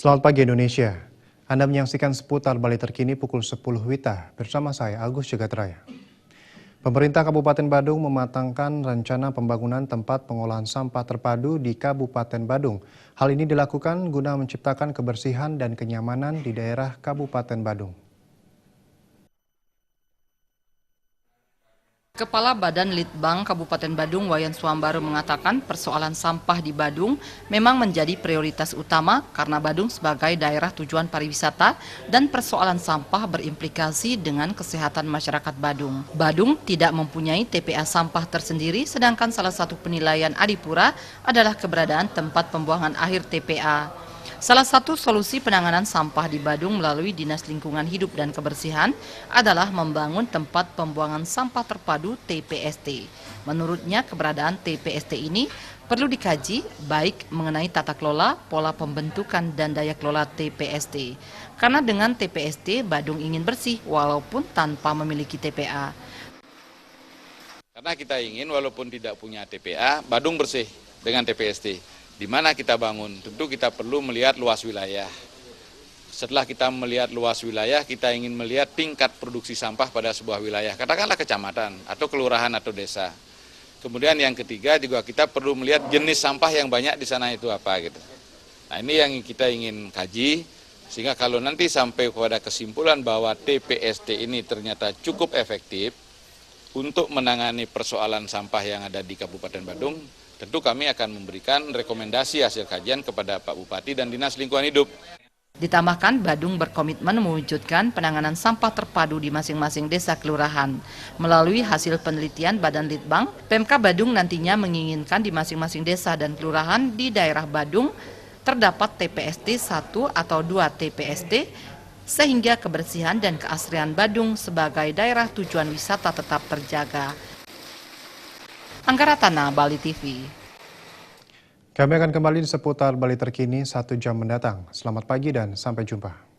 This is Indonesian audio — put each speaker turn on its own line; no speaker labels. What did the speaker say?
Selamat pagi Indonesia. Anda menyaksikan seputar Bali terkini pukul 10 WITA bersama saya Agus Jagatraya. Pemerintah Kabupaten Badung mematangkan rencana pembangunan tempat pengolahan sampah terpadu di Kabupaten Badung. Hal ini dilakukan guna menciptakan kebersihan dan kenyamanan di daerah Kabupaten Badung.
Kepala Badan Litbang Kabupaten Badung Wayan Suambaro mengatakan persoalan sampah di Badung memang menjadi prioritas utama karena Badung sebagai daerah tujuan pariwisata dan persoalan sampah berimplikasi dengan kesehatan masyarakat Badung. Badung tidak mempunyai TPA sampah tersendiri sedangkan salah satu penilaian Adipura adalah keberadaan tempat pembuangan akhir TPA. Salah satu solusi penanganan sampah di Badung melalui Dinas Lingkungan Hidup dan Kebersihan adalah membangun tempat pembuangan sampah terpadu TPST. Menurutnya keberadaan TPST ini perlu dikaji baik mengenai tata kelola, pola pembentukan dan daya kelola TPST. Karena dengan TPST Badung ingin bersih walaupun tanpa memiliki TPA.
Karena kita ingin walaupun tidak punya TPA, Badung bersih dengan TPST. Di mana kita bangun, tentu kita perlu melihat luas wilayah. Setelah kita melihat luas wilayah, kita ingin melihat tingkat produksi sampah pada sebuah wilayah, katakanlah kecamatan atau kelurahan atau desa. Kemudian yang ketiga juga kita perlu melihat jenis sampah yang banyak di sana itu apa gitu. Nah ini yang kita ingin kaji, sehingga kalau nanti sampai kepada kesimpulan bahwa TPST ini ternyata cukup efektif untuk menangani persoalan sampah yang ada di Kabupaten Badung, tentu kami akan memberikan rekomendasi hasil kajian kepada Pak Bupati dan Dinas Lingkungan Hidup.
Ditambahkan, Badung berkomitmen mewujudkan penanganan sampah terpadu di masing-masing desa kelurahan. Melalui hasil penelitian Badan Litbang, Pemka Badung nantinya menginginkan di masing-masing desa dan kelurahan di daerah Badung terdapat TPST 1 atau 2 TPST, sehingga kebersihan dan keasrian Badung sebagai daerah tujuan wisata tetap terjaga. Anggaratana, Bali TV.
Kami akan kembali di seputar Bali terkini 1 jam mendatang. Selamat pagi dan sampai jumpa.